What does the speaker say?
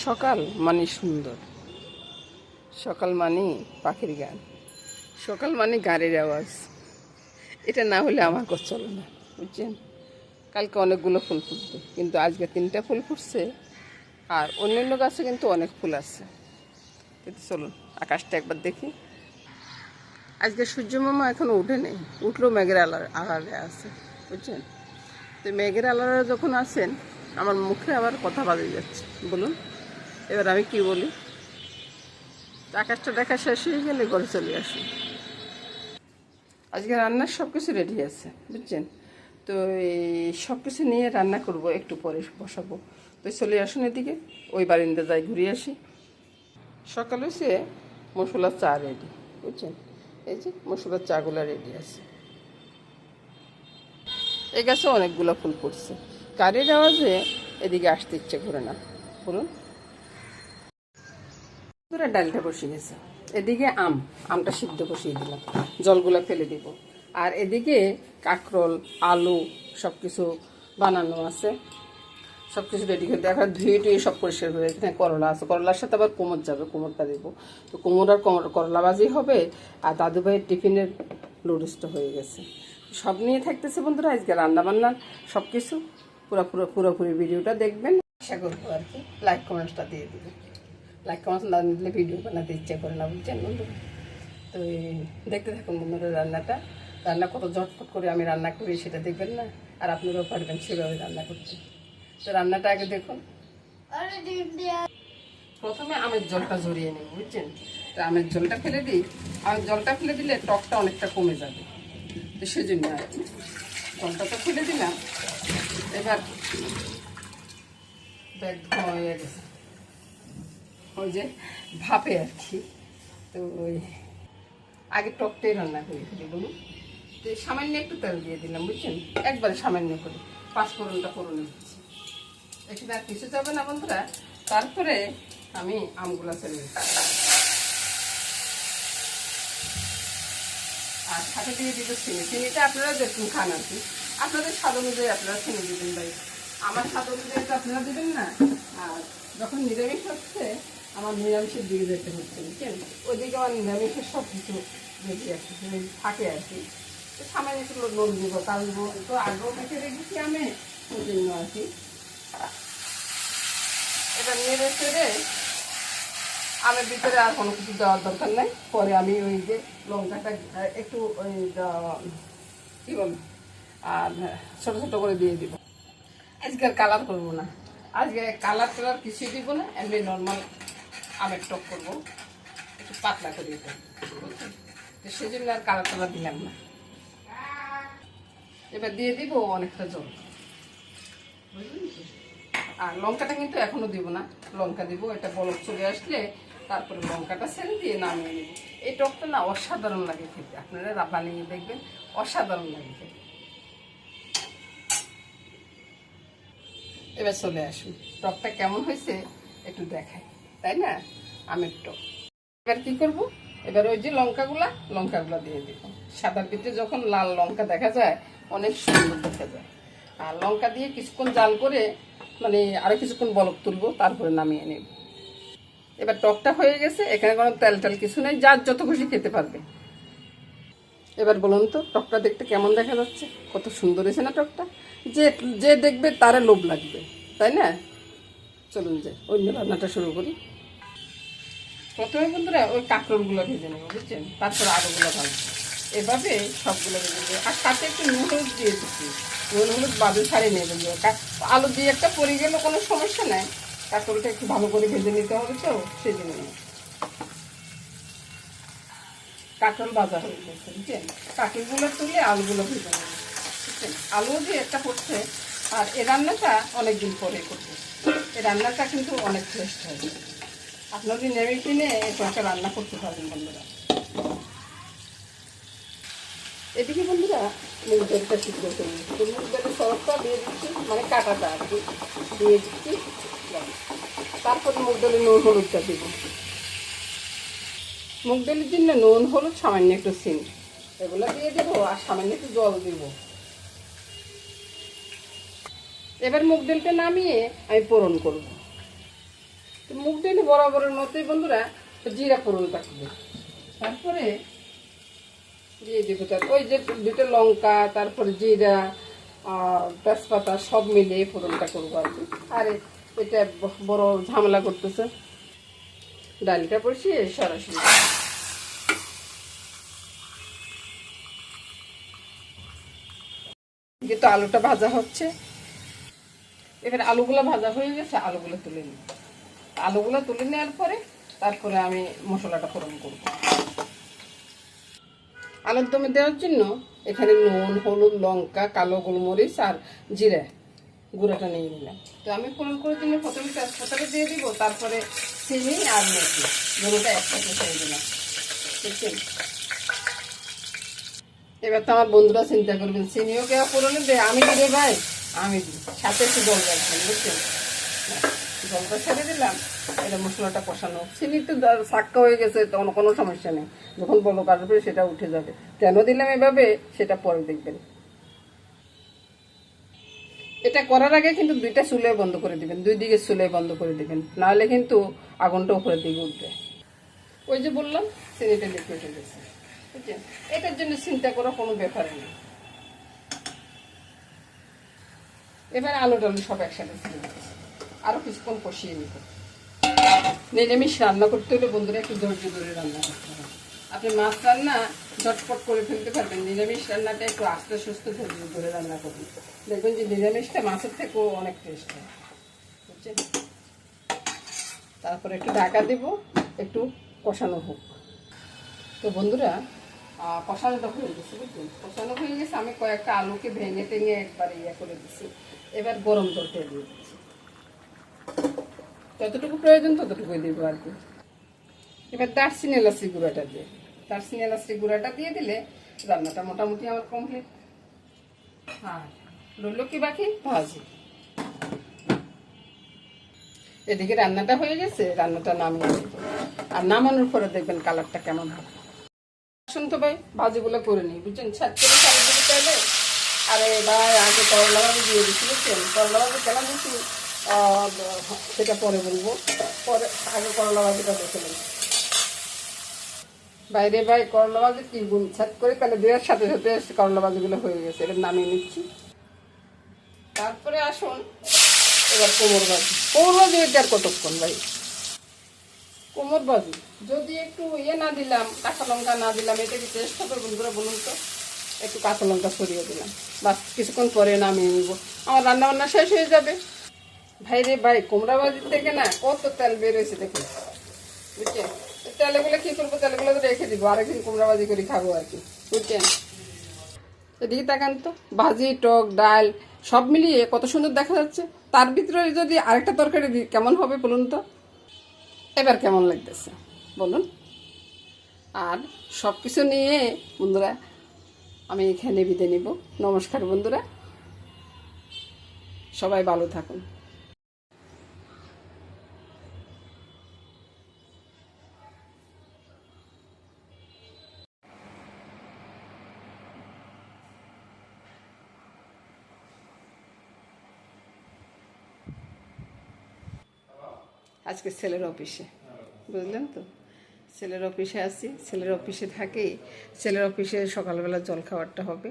সকাল মানে সুন্দর, সকাল মানে পাখির গান, সকাল মানে গাড়ির আওয়াজ। এটা না হলে আমার কথা চলে না, বুঝছেন। কালকে অনেকগুলো ফুল ফুটবে, কিন্তু আজকে 3টা ফুল ফুটছে, আর অন্যান্য গাছে কিন্তু অনেক ফুল আছে। কিন্তু চলুন আকাশটা একবার দেখি। আজকে সূর্য মামা এখনও উঠে নেই, উঠলেও মেঘের আড়ালে আছে, বুঝছেন। তো মেঘের আড়ালে যখন আসেন, আমার মুখে আবার কথা বাজে যাচ্ছে। বলুন এবার আমি কি বলি। আকাশটা দেখা শেষ হয়ে গেলে ঘরে চলে আসি। আজকে রান্নার সব কিছু রেডি আছে, বুঝছেন। তো এই সব কিছু নিয়ে রান্না করব, একটু পরে বসাবো। তো চলে আসুন এদিকে, ওই বারিন্দা যাই ঘুরে আসি। সকালে সে মশলার চা রেডি, বুঝছেন। এই যে মশলার চাগুলো রেডি আছে। এই গাছে অনেকগুলো ফুল ফুটছে, গাড়ির আওয়াজে এদিকে আসতে ইচ্ছে করে না। বলুন পুরো ডালটা বসিয়ে গেছে। এদিকে আমটা সিদ্ধ বসিয়ে দিলাম, জলগুলো ফেলে দিব। আর এদিকে কাঁকরোল, আলু সব কিছু বানানো আছে, সব কিছু রেডি করে এখন ধুয়ে টুয়ে সব পরিষ্কার করে। এখানে করলা আছে, করলার সাথে আবার কোমর যাবে, কোমরটা দেবো। তো কোমর আর করলা ভাজি হবে। আর দাদু ভাইয়ের টিফিনের নুডলসটা হয়ে গেছে। সব নিয়ে থাকতেছে বন্ধুরা আজকে রান্নাবান্নার সব কিছু। পুরোপুরি ভিডিওটা দেখবেন, আশা করবো আর কি। লাইক কমেন্টসটা দিয়ে দেবেন। লাইক কমেন্টস না দিলে ভিডিও বানাতে ইচ্ছে করে না, বুঝছেন বন্ধুরা। তো দেখতে থাকুন বন্ধুরা রান্নাটা। রান্না কত ঝটপট করে আমি রান্না করি সেটা দেখবেন না, আর আপনারাও পারবেন সেভাবে রান্না করতে। তো রান্নাটা আগে দেখুন। প্রথমে আমের জলটা ঝরিয়ে নেব, বুঝছেন। তো আমের জলটা ফেলে দিই। আমের জলটা ফেলে দিলে টকটা অনেকটা কমে যাবে, তো সেজন্য আর কি জলটা তো ফেলে দিলাম। এবার ব্যাগ ধোয়া হয়ে গেছে, ওই যে ভাপে আর কি। তো ওই আগে টকটাই রান্না করে ফেলি বলুন। তো সামান্য একটু তেল দিয়ে দিলাম, বুঝছেন, একবারে সামান্য করে। 5 ফোড়নটা ফোড়নে দিচ্ছি, এখানে আর কিছু যাবে না বন্ধুরা। তারপরে আমি আমগুলা ছেড়ে দিচ্ছি, আর সাথে দিয়ে দিব চিনি। চিনিটা আপনারা যেরকম খান আর কি, আপনাদের স্বাদ অনুযায়ী আপনারা চিনি দেবেন ভাই। আমার স্বাদ অনুযায়ী তো আপনারা দেবেন না। আর যখন নিরামিষ হচ্ছে, আমার নিরামিষের দিকে যেতে হচ্ছে, বুঝছেন। ওইদিকে আমার নিরামিষের সব কিছু বেশি আছে, থাকে আর কি। তো সামান্য একটু নুন দিব, কারণ তো আগেও মেখে রেখেছি আমি, ওই জন্য আর কি। এটা নেড়ে চেড়ে আমের ভিতরে আর কোনো কিছু দেওয়ার দরকার নেই। পরে আমি ওই যে লঙ্কাটা একটু ওই কী বল আর ছোটো ছোটো করে দিয়ে দিব। আজকে আর কালার করবো না, আজকে কালার কিছুই দিব না, এমনি নর্মাল আমের টক করবো, একটু পাতলা করে দিতে, বুঝছেন। তো সেই জন্য আর কালার দিলাম না। এবার দিয়ে দিব অনেকটা জল, বুঝলেন তো। আর লঙ্কাটা কিন্তু এখনো দিব না, লঙ্কা দিব এটা বলক চলে আসলে, তারপরে লঙ্কাটা ছেড়ে দিয়ে নামিয়ে নেব। এই টকটা না অসাধারণ লাগে খেতে, আপনারা বানিয়ে দেখবেন, অসাধারণ লাগে খেতে। এবার চলে আসুন, টকটা কেমন হয়েছে একটু দেখাই, তাই না, আমের টক। এবার কি করব, এবার ওই যে লঙ্কাগুলা দিয়ে দিব। সাদার ভিতরে যখন লাল লঙ্কা দেখা যায়, অনেক সুন্দর দেখা যায়। আর লঙ্কা দিয়ে কিছুক্ষণ জাল করে, মানে আরও কিছুক্ষণ বলক তুলবো, তারপরে নামিয়ে নেব। এবার টকটা হয়ে গেছে, এখানে কোনো তেল কিছু নেই, যার যত খুশি খেতে পারবে। এবার বলুন তো টকটা দেখতে কেমন দেখা যাচ্ছে, কত সুন্দর হয়েছে না টকটা। যে যে দেখবে তারা লোভ লাগবে, তাই না। চলুন যে অন্য রান্নাটা শুরু করি। প্রথমে বন্ধুরা ওই কাঁকরোলগুলো ভেজে নেবো, বুঝছেন, তারপরে আলুগুলো ভাজবো। এভাবে সবগুলো ভেজে দেবো, আর সাথে একটু নুন হলুদ দিয়ে দিচ্ছি। নুন হলুদ বাদে ছাড়িয়ে নেবেন, আলু দিয়ে একটা পরে গেলেও কোনো সমস্যা নেই। কাঁকরোলটা একটু ভালো করে ভেজে নিতে হবে, তো সেই জন্য কাঁকরোল ভাজা হয়ে গেছে, বুঝছেন। কাঁকরোলগুলো তুলে আলুগুলো ভেজে নেবেন, বুঝছেন। আলুও দিয়ে একটা করছে, আর এই রান্নাটা অনেকদিন পরে করবো। এই রান্নাটা কিন্তু অনেক টেস্ট হয়। আপনার যদি নেমে কিনে একটা রান্না করতে পারবেন বন্ধুরা। এদিকে বন্ধুরা মুগ ডালটা সিদ্ধ করে নিচ্ছি, মুগ ডালের সরফটা দিয়ে দিচ্ছি, মানে কাঁটাটা আর কি দিয়ে দিচ্ছি। তারপরে মুগ ডালের নুন হলুদটা দিব। মুগ ডালের জন্য নুন হলুদ সামান্য একটু চিনি এগুলো দিয়ে দেবো, আর সামান্য একটু জল দিব। এবার মুগ ডালটা নামিয়ে আমি পোড়ন করব। মুগ ডাল বরাবরের মতোই বন্ধুরা জিরা ফোড়নটা করবে, তারপরে দিয়ে দিব তার ওই যে দুটো লঙ্কা, তারপরে জিরা, তেজপাতা সব মিলিয়ে ফোড়নটা করবো আর কি। আর এটা বড় ঝামেলা করতেছে, ডালটা বসিয়ে সরাসরি কিন্তু আলুটা ভাজা হচ্ছে। এবার আলুগুলো ভাজা হয়ে গেছে, আলুগুলো তুলে নিই। আলুগুলো তুলে নেওয়ার পরে তারপরে আমি মশলাটা ফোড়ন করব। আলুর দমে দেওয়ার জন্য এখানে নুন, হলুদ, লঙ্কা, কালো গোলমরিচ আর জিরা গুঁড়াটা নিয়ে নিলাম। তো আমি ফোড়ন করে দিলে প্রথমে তেজপাতাটা দিয়ে দিব, তারপরে চিনি আর মেথি দুটোটা একসাথে করে দিলাম, বুঝছেন। এবার তো আমার বন্ধুরা চিন্তা করবেন চিনিও কেউ ফোড়নে দেয়, আমি দিলে ভাই আমি দিই, সাথে একটু জল রাখবেন, বুঝছেন। জলটা ছেড়ে দিলাম, এটা মশলাটা কষানো। চিনি তো সাক্কা হয়ে গেছে, তখন কোনো সমস্যা নেই, যখন বলক আসবে সেটা উঠে যাবে। কেন দিলাম এভাবে সেটা পরে দেখবেন। এটা করার আগে কিন্তু দুইটা চুলে বন্ধ করে দিবেন, দুই দিকে চুলে বন্ধ করে দিবেন, নাহলে কিন্তু আগুনটা উপরের দিকে উঠবে। ওই যে বললাম চিনিটা লিকুইড হয়ে গেছে, বুঝছেন। এটার জন্য চিন্তা করার কোনো ব্যাপারই নেই। এবার আলু টালু সব একসাথে আরো কিছুক্ষণ কষিয়ে নিব। নিরামিষ রান্না করতে হলে বন্ধুরা একটু ধৈর্য ধরে রান্না করতে হবে। আপনি মাছ রান্না ঝটপট করে ফেলতে পারবেন, নিরামিষ রান্নাটা একটু আস্তে সুস্থ ধৈর্য ধরে রান্না করবেন, দেখবেন যে নিরামিষটা মাছের থেকেও অনেক টেস্ট হয়, বুঝছেন। তারপরে একটু ঢাকা দেব, একটু কষানো হোক। তো বন্ধুরা কষানোটা হয়ে গেছে, বুঝছেন। কষানো হয়ে গেছে, আমি কয়েকটা আলুকে ভেঙে টেঙে একবার করে দিচ্ছি। এবার গরম জলটা দিয়ে দিচ্ছি, যতটুকু প্রয়োজন ততটুকুই দেবো আর কি। এবার দারচিনি এলাচি গুঁড়াটা দিয়ে, দারচিনি এলাচি গুঁড়াটা দিয়ে দিলে রান্নাটা মোটামুটি আমার কমপ্লিট। আর রইল কি বাকি, ভাজি। এদিকে রান্নাটা হয়ে গেছে, রান্নাটা নামিয়ে দেবো। আর নামানোর পরে দেখবেন কালারটা কেমন হবে। আসুন তো ভাই ভাজিগুলো করে নিই, বুঝছেন। ছাদ করে চালের দিকে চাইলে আরে ভাই আগে করলা ভাজি দিয়ে দিচ্ছি, বুঝছেন। করলা ভাজি কেন দিচ্ছি সেটা পরে বলবো, পরে আগে করলা ভাজিটা দেখে নেই। বাইরে ভাই করলা ভাজি কি গুণ ছাদ করে তাহলে দেওয়ার সাথে সাথে করলা ভাজিগুলো হয়ে গেছে, এবার নামিয়ে নিচ্ছি। তারপরে আসুন এবার কোমর ভাজি। কোমর ভাজি এটা আর কতক্ষণ ভাই, কোমর ভাজি যদি একটু না দিলাম, কাঁচা লঙ্কা না দিলাম, এটা কি টেস্ট হবে বন্ধুরা বলুন তো। একটু কাঁচা লঙ্কা ছড়িয়ে দিলাম, বাস কিছুক্ষণ পরে নামিয়ে নিব, আমার রান্না বান্না শেষ হয়ে যাবে। ভাই রে ভাই, কুমড়া ভাজির থেকে না কত তেল বেরোয়েছে দেখুন, বুঝছেন। তেলগুলো কি করবো, তেলগুলো তো রেখে দিব, আরেকদিন কুমড়া ভাজি করে খাবো আর কি, বুঝছেন। এদিকে তাকান তো, ভাজি, টক, ডাল সব মিলিয়ে কত সুন্দর দেখা যাচ্ছে। তার ভিতরে যদি আরেকটা তরকারি দিই কেমন হবে বলুন তো, এবার কেমন লাগতেছে বলুন। আর সব কিছু নিয়ে বন্ধুরা আমি এখানে বিদায় নিব। নমস্কার বন্ধুরা, সবাই ভালো থাকুন। আজকে ছেলের অফিসে, বুঝলেন তো, ছেলের অফিসে আছি, ছেলের অফিসে থাকি, ছেলের অফিসে সকালবেলা জল খাবারটা হবে।